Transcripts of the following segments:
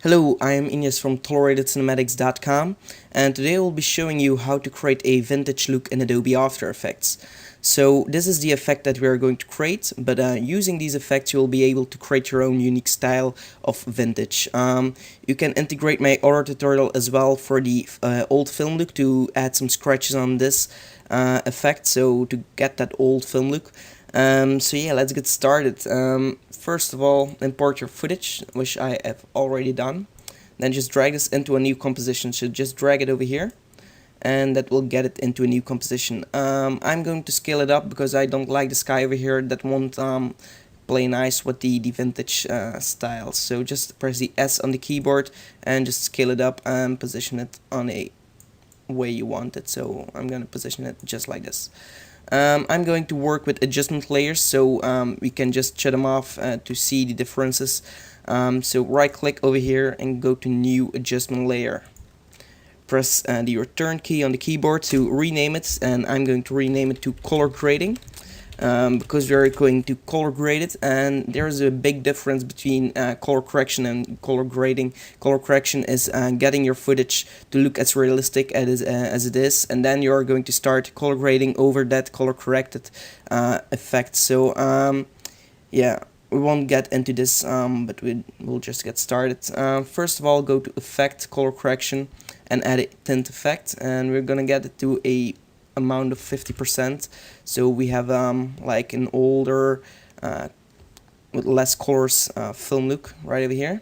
Hello, I am Ines from toleratedcinematics.com, and today I will be showing you how to create a vintage look in Adobe After Effects. So this is the effect that we are going to create, but using these effects you will be able to create your own unique style of vintage. You can integrate my other tutorial as well for the old film look to add some scratches on this effect, so to get that old film look. So yeah, let's get started. First of all, import your footage, which I have already done. Then just drag this into a new composition. So just drag it over here, and that will get it into a new composition. I'm going to scale it up because I don't like the sky over here. That won't play nice with the vintage style. So just press the S on the keyboard and just scale it up and position it on a way you want it. So I'm going to position it just like this. I'm going to work with adjustment layers, so we can just shut them off to see the differences. So right click over here and go to new adjustment layer. Press the return key on the keyboard to rename it, and I'm going to rename it to color grading. Because we are going to color grade it, and there's a big difference between color correction and color grading. Color correction is getting your footage to look as realistic as it is, and then you are going to start color grading over that color corrected effect. So yeah, we won't get into this, but we'll just get started. First of all, go to Effect, Color Correction, and add a tint effect, and we're gonna get it to a amount of 50%, so we have like an older with less colors film look right over here.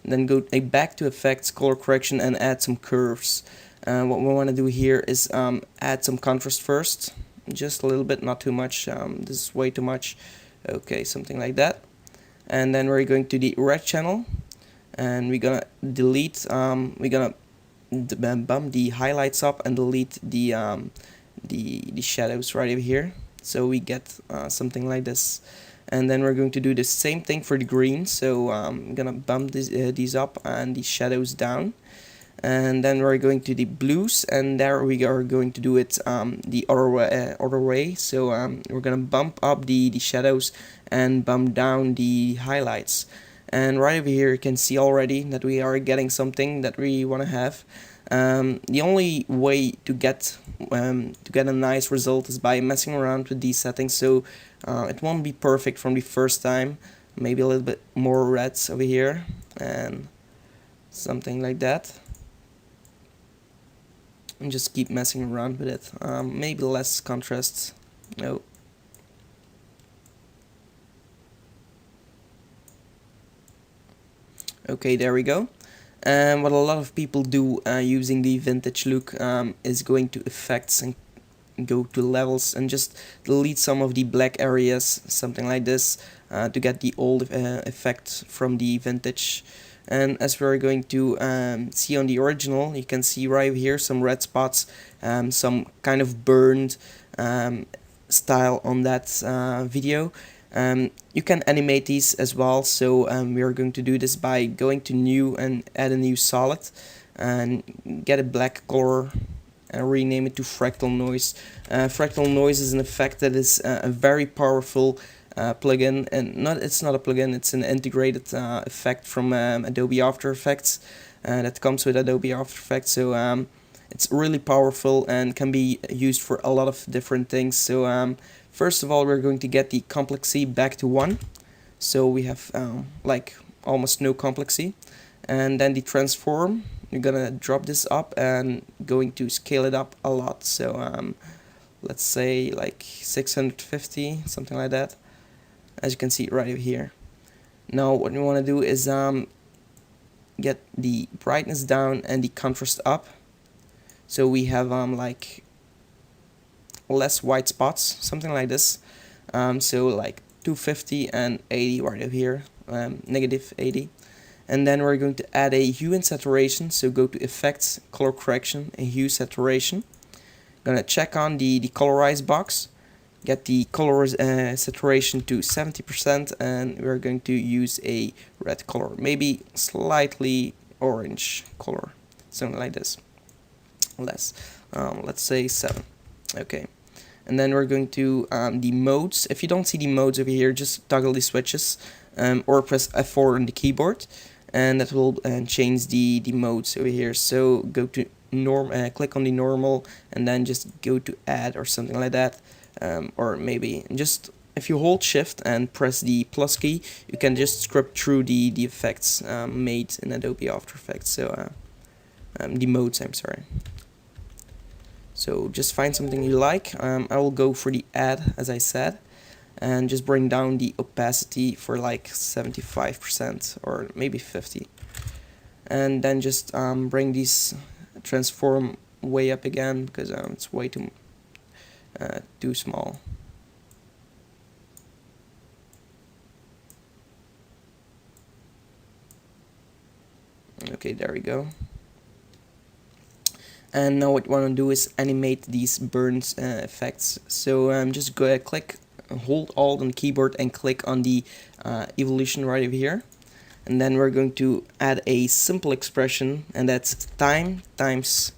And then go back to Effects, Color Correction, and add some curves. What we want to do here is add some contrast first, just a little bit, not too much. This is way too much. Okay, something like that. And then we're going to the red channel, and we're gonna delete. We're gonna bump the highlights up and delete the shadows right over here, so we get something like this. And then we're going to do the same thing for the green, so I'm gonna bump these up and the shadows down. And then we're going to the blues, and there we are going to do it the other way. So we're gonna bump up the shadows and bump down the highlights. And right over here you can see already that we are getting something that we want to have. The only way to get a nice result is by messing around with these settings, so it won't be perfect from the first time. Maybe a little bit more reds over here and something like that, and just keep messing around with it. Maybe less contrast. No. Okay, there we go. And what a lot of people do using the vintage look is going to effects and go to levels and just delete some of the black areas, something like this, to get the old effect from the vintage. And as we're going to see on the original, you can see right here some red spots, some kind of burned style on that video. You can animate these as well, so we are going to do this by going to new and add a new solid and get a black color and rename it to fractal noise. Fractal noise is an effect that is a very powerful plugin, and it's not a plugin, it's an integrated effect from Adobe After Effects that comes with Adobe After Effects. So it's really powerful and can be used for a lot of different things. So first of all, we're going to get the complexity back to 1, so we have like almost no complexity. And then the transform, you're gonna drop this up and going to scale it up a lot. So let's say like 650, something like that, as you can see right over here. Now what we want to do is get the brightness down and the contrast up, so we have like less white spots, something like this. So like 250 and 80 right over here, negative 80. And then we're going to add a hue and saturation, so go to Effects, Color Correction, and Hue Saturation. Gonna check on the colorize box, get the color saturation to 70%, and we're going to use a red color, maybe slightly orange color, something like this. Less, let's say 7. Okay. And then we're going to the modes. If you don't see the modes over here, just toggle the switches or press F4 on the keyboard. and that will change the modes over here. So go to click on the normal, and then just go to add or something like that, or maybe just if you hold shift and press the plus key, you can just script through the effects made in Adobe After Effects. So the modes, I'm sorry. So just find something you like. I will go for the add, as I said, and just bring down the opacity for like 75% or maybe 50, and then just bring these transform way up again because it's way too small. Okay, there we go. And now what you want to do is animate these burns effects. So just go ahead, hold Alt on the keyboard and click on the evolution right over here. And then we're going to add a simple expression, and that's time times,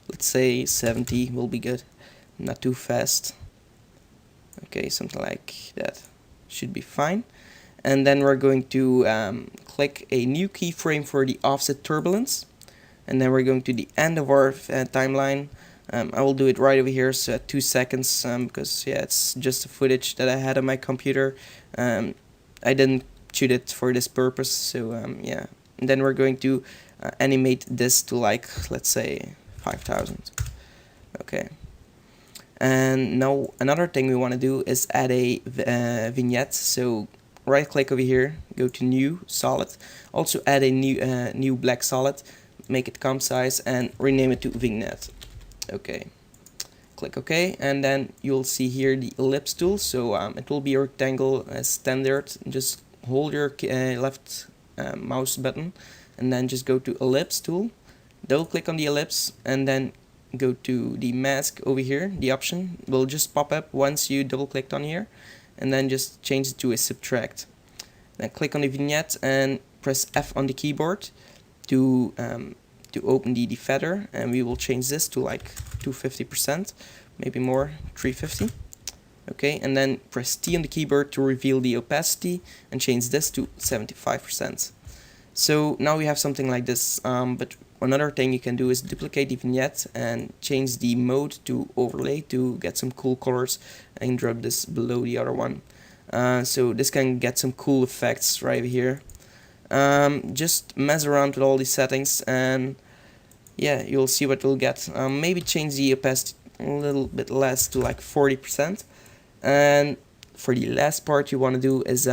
let's say 70 will be good, not too fast. Okay, something like that should be fine. And then we're going to click a new keyframe for the offset turbulence, and then we're going to the end of our timeline. I will do it right over here, so at 2 seconds, because yeah, it's just the footage that I had on my computer. I didn't shoot it for this purpose, so yeah. And then we're going to animate this to like, let's say 5,000. Okay. And now another thing we want to do is add a vignette. So right click over here, go to new solid, also add a new black solid, make it comp size and rename it to vignette. Okay, click OK, and then you'll see here the ellipse tool. So it will be a rectangle as standard. Just hold your left mouse button and then just go to ellipse tool, double click on the ellipse, and then go to the mask over here. The option will just pop up once you double clicked on here, and then just change it to a subtract. Then click on the vignette and press F on the keyboard to open the feather, and we will change this to like 250%, maybe more, 350. Okay, and then press T on the keyboard to reveal the opacity and change this to 75%. So now we have something like this, but another thing you can do is duplicate the vignette and change the mode to overlay to get some cool colors, and drop this below the other one. So this can get some cool effects right here. Just mess around with all these settings and yeah, you'll see what we'll get. Maybe change the opacity a little bit less to like 40%. And for the last part you want to do is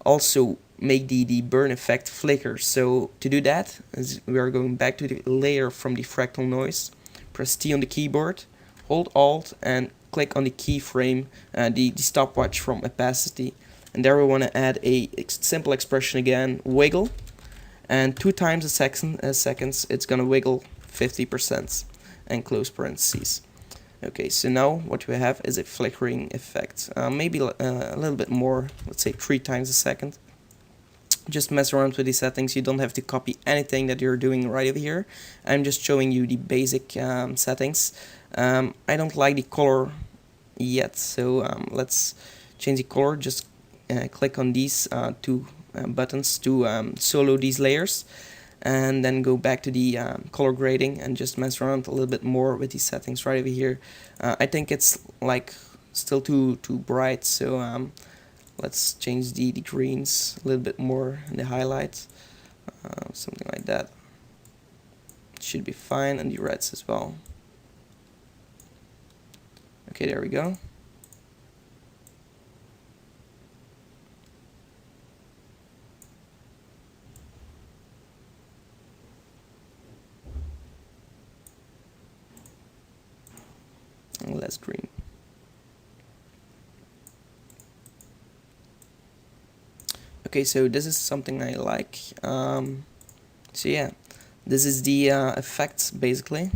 also make the burn effect flicker. So to do that, we are going back to the layer from the fractal noise, press T on the keyboard, hold Alt and click on the keyframe, the stopwatch from opacity, and there we want to add a simple expression again, wiggle, and 2 times a seconds it's gonna wiggle 50%, and close parentheses. Okay, so now what we have is a flickering effect, maybe a little bit more, let's say 3 times a second. Just mess around with these settings. You don't have to copy anything that you're doing right over here. I'm just showing you the basic settings. I don't like the color yet, so let's change the color. Just click on these 2 buttons to solo these layers, and then go back to the color grading and just mess around a little bit more with these settings right over here. I think it's like still too bright, so let's change the greens a little bit more and the highlights, something like that. Should be fine, and the reds as well. Okay, there we go. And less green. Okay, so this is something I like. So yeah, this is the effects basically.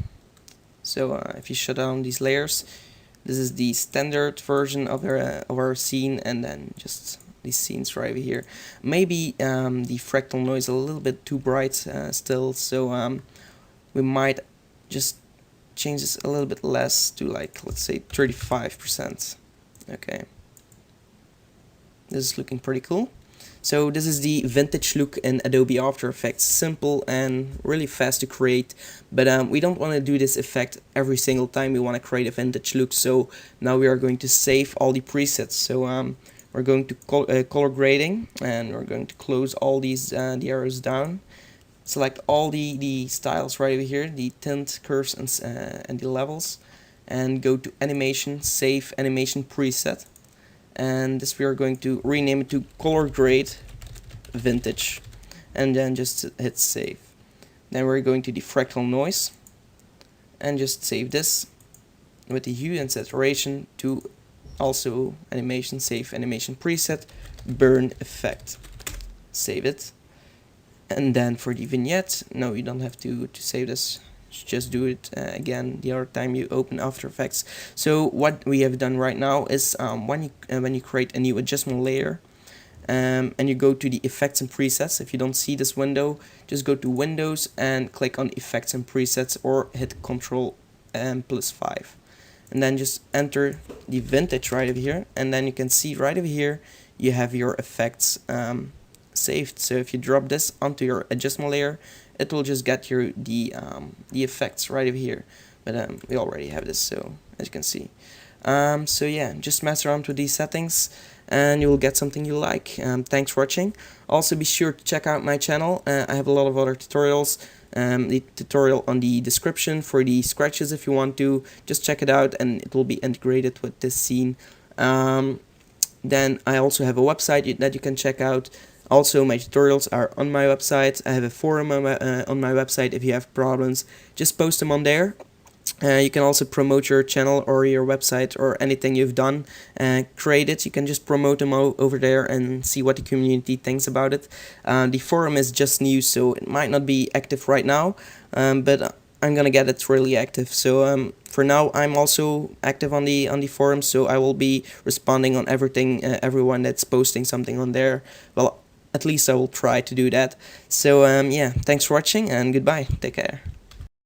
So if you shut down these layers, this is the standard version of our scene, and then just these scenes right over here. Maybe the fractal noise a little bit too bright still, so we might just change this a little bit less to like, let's say 35%. Okay, this is looking pretty cool. So this is the vintage look in Adobe After Effects. Simple and really fast to create, but we don't want to do this effect every single time we want to create a vintage look. So now we are going to save all the presets. So we're going to color grading, and we're going to close all these the arrows down. Select all the styles right over here, the tint, curves, and the levels, and go to animation, save animation preset. And this we are going to rename it to color grade vintage, and then just hit save. Then we're going to the fractal noise and just save this with the hue and saturation to also animation, save animation preset, burn effect, save it. And then for the vignette, no, you don't have to save this, just do it again the other time you open After Effects. So what we have done right now is when you create a new adjustment layer, and you go to the effects and presets. If you don't see this window, just go to Windows and click on effects and presets, or hit Ctrl +5, and then just enter the vintage right over here, and then you can see right over here you have your effects saved. So if you drop this onto your adjustment layer, it will just get you the effects right over here. But we already have this, so as you can see. So yeah, just mess around with these settings and you will get something you like. Thanks for watching. Also be sure to check out my channel. I have a lot of other tutorials. The tutorial on the description for the scratches, if you want to, just check it out, and it will be integrated with this scene. Then I also have a website that you can check out. Also, my tutorials are on my website. I have a forum on my website. If you have problems, just post them on there. You can also promote your channel or your website or anything you've done. Create it. You can just promote them over there and see what the community thinks about it. The forum is just new, so it might not be active right now, but I'm gonna get it really active. So for now, I'm also active on the forum, so I will be responding on everything, everyone that's posting something on there. Well, at least I will try to do that. So yeah, thanks for watching and goodbye. Take care.